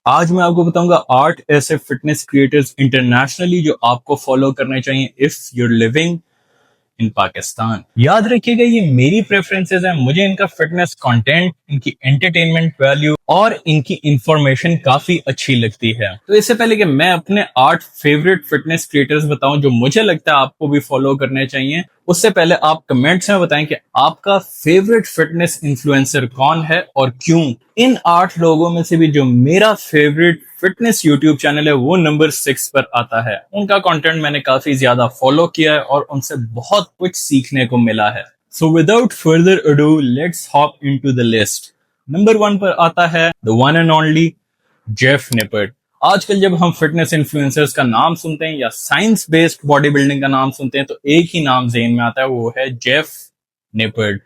आज मैं आपको बताऊंगा 8 ऐसे फिटनेस क्रिएटर्स इंटरनेशनली जो आपको फॉलो करने चाहिए if you're living in Pakistan. याद रखिएगा ये मेरी प्रेफरेंसेस हैं, मुझे इनका फिटनेस कंटेंट, इनकी एंटरटेनमेंट वैल्यू और इनकी इंफॉर्मेशन काफी अच्छी लगती है। तो इससे पहले कि मैं अपने 8 फेवरेट फिटनेस क्रिएटर्स बताऊं जो मुझे लगता है आपको भी फॉलो करने चाहिए, उससे पहले आप कमेंट्स में बताएं कि आपका फेवरेट फिटनेस इन्फ्लुएंसर कौन है और क्यों। इन 8 लोगों में से भी जो मेरा फेवरेट फिटनेस यूट्यूब चैनल है वो नंबर 6 पर आता है। उनका कंटेंट मैंने काफी ज्यादा फॉलो किया है और उनसे बहुत कुछ सीखने को मिला है। So without further ado let's hop into the list. Number 1 पर आता है the one and only Jeff Nippard. आजकल जब हम फिटनेस इन्फ्लुएंसर्स का नाम सुनते हैं या साइंस बेस्ड बॉडी बिल्डिंग का नाम सुनते हैं तो एक ही नाम ज़हन में आता है, वो है Jeff निपर्ट।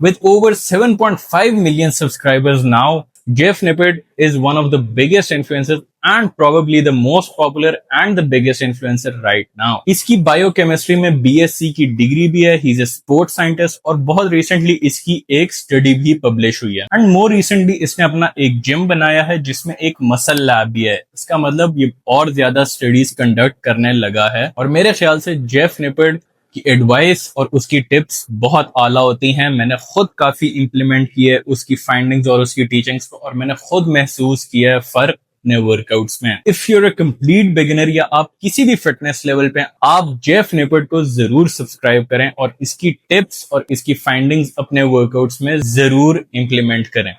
With over 7.5 million subscribers now, Jeff Nippert is one of the biggest influencers and probably the most popular and the biggest influencer right now. इसकी बायोकेमिस्ट्री में BSc की डिग्री भी है, he is a sports scientist और बहुत recently इसकी एक study भी पब्लिश हुई है एंड मोर रिसेंटली इसने अपना एक जिम बनाया है जिसमें एक मसल लैब भी है। इसका मतलब ये और ज्यादा स्टडीज कंडक्ट करने लगा है और मेरे ख्याल से जेफ निपर्ट की एडवाइस और उसकी टिप्स बहुत आला होती हैं। मैंने खुद काफी इंप्लीमेंट की है उसकी फाइंडिंग्स और उसकी टीचिंग्स को और मैंने खुद महसूस किया है फर्क अपने वर्कआउट्स में। If you're a complete beginner या आप किसी भी फिटनेस लेवल पे, आप जेफ निपर्ट को जरूर सब्सक्राइब करें और इसकी टिप्स और इसकी फाइंडिंग्स अपने वर्कआउट्स में जरूर इंप्लीमेंट करें।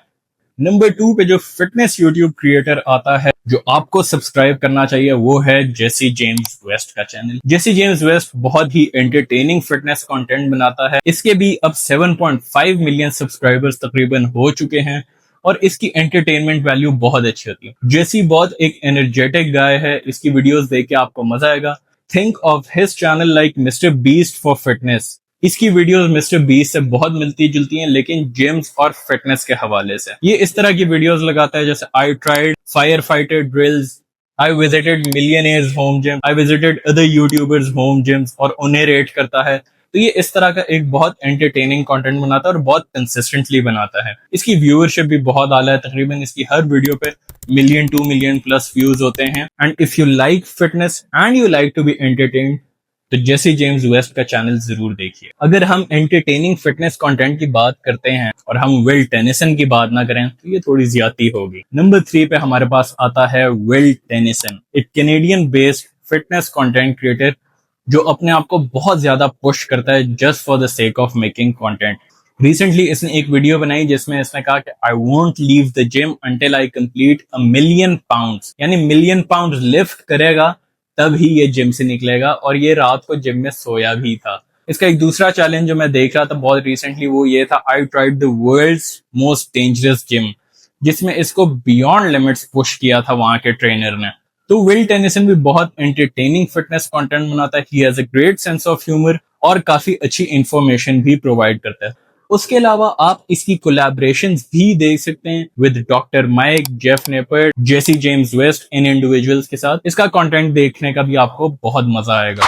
नंबर 2 पे जो फिटनेस यूट्यूब क्रिएटर आता है जो आपको सब्सक्राइब करना चाहिए वो है जेसी जेम्स वेस्ट का चैनल। जेसी जेम्स वेस्ट बहुत ही एंटरटेनिंग फिटनेस कंटेंट बनाता है। इसके भी अब 7.5 मिलियन सब्सक्राइबर्स तकरीबन हो चुके हैं और इसकी एंटरटेनमेंट वैल्यू बहुत अच्छी होती है। जेसी बहुत एक एनर्जेटिक गाय है, इसकी वीडियोस देख के आपको मजा आएगा। Think of his channel like mister beast for fitness. इसकी वीडियोस मिस्टर बीस्ट से बहुत मिलती जुलती हैं लेकिन जिम्स और फिटनेस के हवाले से। ये इस तरह की वीडियोस लगाता है जैसे I tried fire fighter drills, I visited millionaires home gym, I visited other YouTubers home gyms और उन्हें रेट करता है। तो ये इस तरह का एक बहुत एंटरटेनिंग कंटेंट बनाता है और बहुत कंसिस्टेंटली बनाता है। इसकी व्यूअरशिप भी बहुत आला है, तकरीबन इसकी हर वीडियो पे 1-2 मिलियन प्लस व्यूज होते हैं। And if you like fitness and you like to be entertained तो जेसी जेम्स वेस्ट का चैनल जरूर देखिए। अगर हम एंटरटेनिंग फिटनेस कंटेंट की बात करते हैं और हम विल टेनिसन की बात ना करें तो ये थोड़ी ज्यादती होगी। नंबर 3 पे हमारे पास आता है विल टेनिसन, एक Canadian based fitness content creator जो अपने आप को बहुत ज्यादा पुश करता है just for the sake of making content. Recently इसने एक वीडियो बनाई जिसमें इसने कहा कि I won't leave the gym until I complete 1,000,000 pounds, यानी 1,000,000 पाउंड लिफ्ट करेगा तब ही ये जिम से निकलेगा और ये रात को जिम में सोया भी था। इसका एक दूसरा चैलेंज जो मैं देख रहा था बहुत रिसेंटली वो ये था, I tried the world's most dangerous gym, जिसमें इसको बियॉन्ड लिमिट्स पुश किया था वहां के ट्रेनर ने। तो विल टेनिसन भी बहुत एंटरटेनिंग फिटनेस कंटेंट बनाता है, he has a great sense of humour और काफी अच्छी इंफॉर्मेशन भी प्रोवाइड करता है। उसके अलावा आप इसकी कोलैबोरेशंस भी देख सकते हैं with doctor Mike, Jeff Nippard, Jesse James West इन इंडिविजुअल्स के साथ। इसका कंटेंट देखने का भी आपको बहुत मजा आएगा।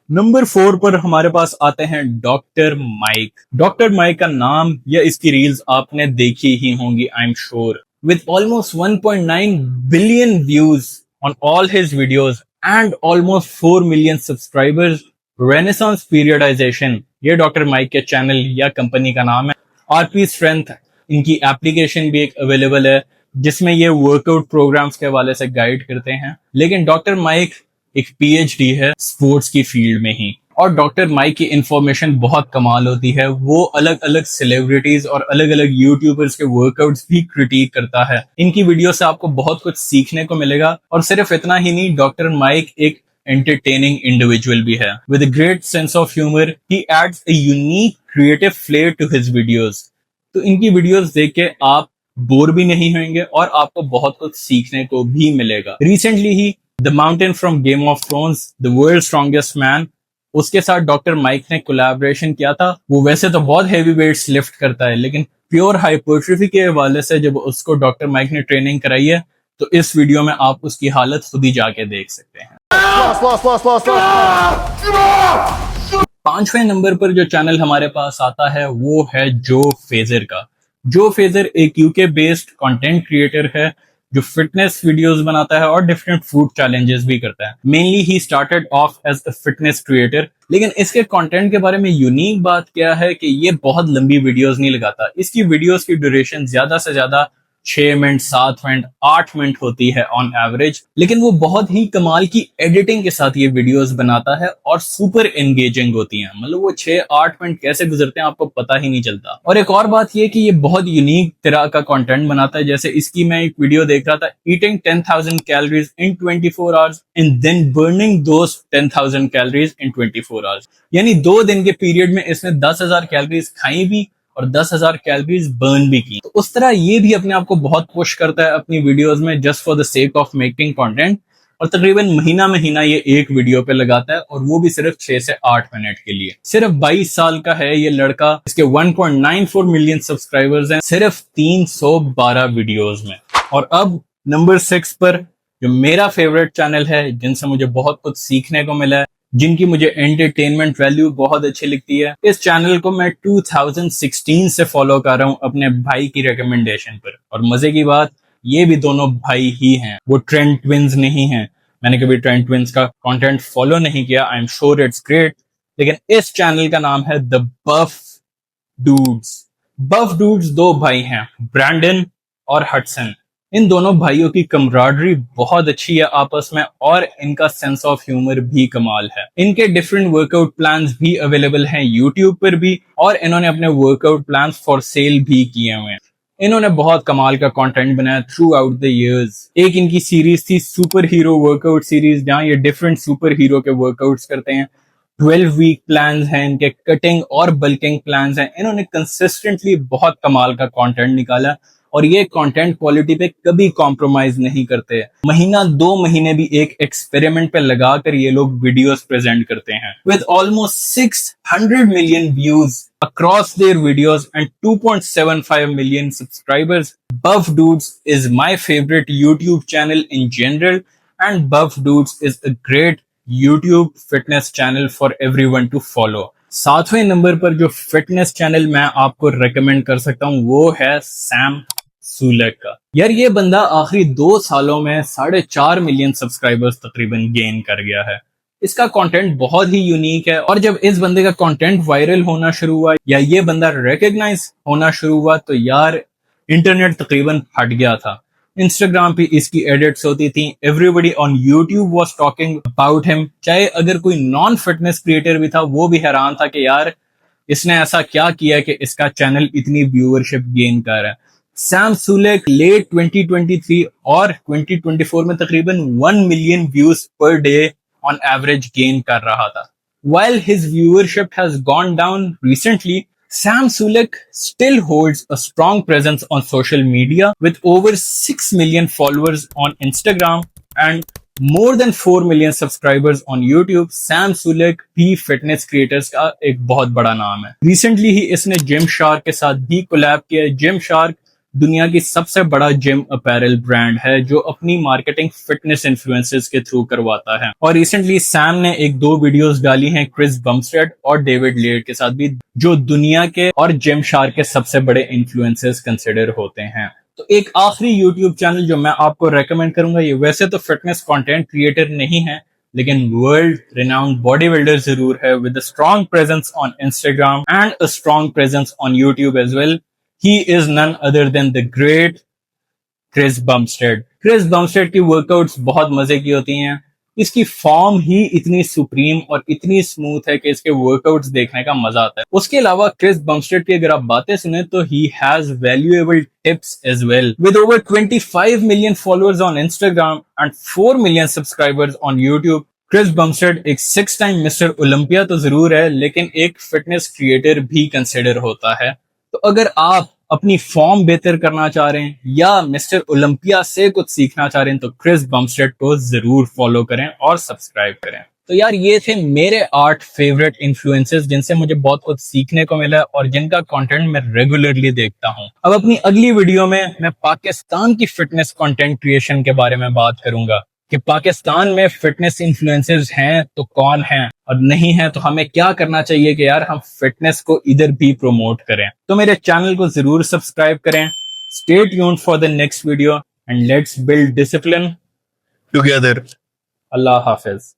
नंबर 4 पर हमारे पास आते हैं डॉक्टर माइक। डॉक्टर माइक का नाम या इसकी रील्स आपने देखी ही होंगी आई am sure. With almost 1.9 billion views on all his videos and almost 4 million subscribers, renaissance periodisation ये डॉक्टर माइक के चैनल या कंपनी का नाम है। आरपी स्ट्रेंथ इनकी एप्लीकेशन भी एक अवेलेबल है जिसमें ये वर्कआउट प्रोग्राम्स के हवाले से गाइड करते हैं। लेकिन डॉक्टर माइक एक पीएचडी है स्पोर्ट्स की फील्ड में ही और डॉक्टर माइक की इंफॉर्मेशन बहुत कमाल होती है। वो अलग अलग सेलिब्रिटीज और अलग अलग यूट्यूबर्स के वर्कआउट्स भी क्रिटिक करता है। इनकी वीडियो से आपको बहुत कुछ सीखने को मिलेगा और सिर्फ इतना ही नहीं, डॉक्टर माइक एक entertaining individual भी है with a great sense of humor. He adds a unique creative flair to his videos. तो इनकी वीडियोस देख के आप बोर भी नहीं होंगे और आपको बहुत कुछ सीखने को भी मिलेगा। Recently he the mountain from game of thrones, the world strongest man, उसके साथ डॉक्टर माइक ने कोलैबोरेशन किया था। वो वैसे तो बहुत हैवी वेट्स लिफ्ट करता है लेकिन प्योर हाइपरट्रोफी के हवाले से जब उसको डॉक्टर माइक ने ट्रेनिंग कराई है तो इस वीडियो में आप उसकी हालत खुद ही जाके देख सकते हैं। 5वें नंबर पर जो चैनल हमारे पास आता है वो है जो फेजर का। जो फेजर एक यूके बेस्ड कंटेंट क्रिएटर है जो फिटनेस वीडियोस बनाता है और डिफरेंट फूड चैलेंजेस भी करता है। Mainly he started off as a fitness creator, लेकिन इसके कंटेंट के बारे में यूनिक बात क्या है कि ये बहुत लंबी वीडियोस नहीं लगाता। इसकी वीडियोस की ड्यूरेशन ज्यादा से ज्यादा 6 मिनट, 7 मिनट, 8 मिनट होती है ऑन एवरेज, लेकिन वो बहुत ही कमाल की एडिटिंग के साथ ये वीडियोस बनाता है और सुपर एंगेजिंग होती हैं। मतलब वो 6-8 मिनट कैसे गुजरते हैं आपको पता ही नहीं चलता। और एक और बात ये कि ये बहुत यूनिक तरह का कंटेंट बनाता है। जैसे इसकी मैं एक वीडियो देख रहा था, eating 10,000 calories in 24 hours and then burning those 10,000 calories in 24 hours. यानी 2 दिन के पीरियड में इसने 10,000 कैलोरीज खाई भी और 10,000 कैलोरीज बर्न भी की। तो उस तरह ये भी अपने आप को बहुत पुश करता है अपनी वीडियोस में just for the sake of making content, और तकरीबन महीना महीना ये एक वीडियो पे लगाता है, और वो भी सिर्फ 6 से 8 मिनट के लिए। सिर्फ 22 साल का है ये लड़का, इसके 1.94 मिलियन सब्सक्राइबर्स हैं सिर्फ 312 वीडियोस में। और अब नंबर 6 पर जो मेरा फेवरेट चैनल है, जिनसे मुझे बहुत कुछ सीखने को मिला है, जिनकी मुझे एंटरटेनमेंट वैल्यू बहुत अच्छी लगती है। इस चैनल को मैं 2016 से फॉलो कर रहा हूँ अपने भाई की रिकमेंडेशन पर, और मजे की बात ये भी दोनों भाई ही हैं, वो ट्रेंड ट्विंस नहीं हैं। मैंने कभी ट्रेंड ट्विंस का कंटेंट फॉलो नहीं किया, I am sure it's great, लेकिन इस चैनल का नाम है the buff dudes. Buff dudes 2 भाई हैं, ब्रैंडन और हडसन। इन दोनों भाइयों की कमराडरी बहुत अच्छी है आपस में, और इनका सेंस ऑफ ह्यूमर भी कमाल है। इनके डिफरेंट वर्कआउट प्लान्स भी अवेलेबल हैं यूट्यूब पर भी, और इन्होंने अपने वर्कआउट प्लान्स फॉर सेल भी किए हुए हैं। इन्होंने बहुत कमाल का कंटेंट बनाया थ्रू आउट द इयर्स। एक इनकी सीरीज थी सुपर हीरो वर्कआउट सीरीज, जहां ये डिफरेंट सुपर हीरो के वर्कआउट्स करते हैं। 12 वीक प्लान्स हैं इनके, कटिंग और बल्किंग प्लान्स हैं। इन्होंने कंसिस्टेंटली बहुत कमाल का कंटेंट निकाला, और ये कंटेंट क्वालिटी पे कभी कॉम्प्रोमाइज नहीं करते। महीना 2 महीने भी एक एक्सपेरिमेंट पे लगाकर ये लोग वीडियोस प्रेजेंट करते हैं। With almost 600 million views across their videos and 2.75 million subscribers, Buff Dudes is my favorite YouTube channel in general, and Buff Dudes is a great YouTube fitness channel for everyone to follow. 7वें number पर जो fitness channel मैं आपको recommend कर सकता हूँ वो है सैम सुलेक का। यार ये बंदा आखिरी 2 सालों में 4.5 मिलियन सब्सक्राइबर्स तकरीबन गेन कर गया है। इसका कंटेंट बहुत ही यूनिक है, और जब इस बंदे का कंटेंट वायरल होना शुरू हुआ या ये बंदा रिकॉग्नाइज होना शुरू हुआ, तो यार इंटरनेट तकरीबन फट गया था। इंस्टाग्राम पे इसकी एडिट्स होती थी, everybody on YouTube was talking about him. चाहे अगर कोई नॉन फिटनेस क्रिएटर भी था वो भी हैरान था कि यार इसने ऐसा क्या किया कि इसका चैनल इतनी व्यूअरशिप गेन कर रहा है। सैम सुलेक लेट 2023 और 2024 में तकरीबन 1 million views per day on average gain कर रहा था। While his viewership has gone down recently, Sam Sulek still holds a strong presence on social media with over 6 million followers on Instagram and more than 4 million subscribers on YouTube. Sam Sulek भी fitness creators का एक बहुत बड़ा नाम है। Recently ही इसने Gymshark के साथ भी कोलैब किया। Gymshark दुनिया की सबसे बड़ा जिम अपैरल ब्रांड है जो अपनी मार्केटिंग फिटनेस इन्फ्लुएंसर्स के थ्रू करवाता है। और रिसेंटली सैम ने 2 वीडियोस डाली हैं क्रिस बम्स्टेड और डेविड लेड के साथ भी, जो दुनिया के और जिमशार्क के सबसे बड़े इन्फ्लुएंसर्स कंसिडर होते हैं। तो एक आखिरी यूट्यूब चैनल जो मैं आपको रेकमेंड करूंगा, ये वैसे तो फिटनेस कंटेंट क्रिएटर नहीं है, लेकिन वर्ल्ड रिनाउंड बॉडी बिल्डर जरूर है, with a strong presence on Instagram and a strong presence on YouTube as well. He is none other than the great Chris Bumstead. Chris Bumstead की workouts बहुत मजे की होती हैं। इसकी फॉर्म ही इतनी सुप्रीम और इतनी स्मूथ है कि इसके वर्कआउट्स देखने का मजा आता है। उसके अलावा क्रिस बम्स्टेड की अगर आप बातें सुने तो he has valuable tips as well. With over 25 million followers on Instagram and 4 million subscribers on YouTube, Chris Bumstead एक 6 टाइम मिस्टर ओलंपिया तो जरूर है, लेकिन एक फिटनेस क्रिएटर भी कंसिडर होता है। तो अगर आप अपनी फॉर्म बेहतर करना चाह रहे हैं या मिस्टर ओलंपिया से कुछ सीखना चाह रहे हैं, तो क्रिस बम्स्टेड को जरूर फॉलो करें और सब्सक्राइब करें। तो यार ये थे मेरे 8 फेवरेट इन्फ्लुएंसर्स जिनसे मुझे बहुत कुछ सीखने को मिला और जिनका कंटेंट मैं रेगुलरली देखता हूं। अब अपनी अगली वीडियो में मैं पाकिस्तान की फिटनेस कंटेंट क्रिएशन के बारे में बात करूंगा कि पाकिस्तान में फिटनेस इन्फ्लुएंसर्स हैं तो कौन हैं, और नहीं है तो हमें क्या करना चाहिए कि यार हम फिटनेस को इधर भी प्रमोट करें। तो मेरे चैनल को जरूर सब्सक्राइब करें। Stay tuned for the next video. and let's build discipline together. Allah Hafiz.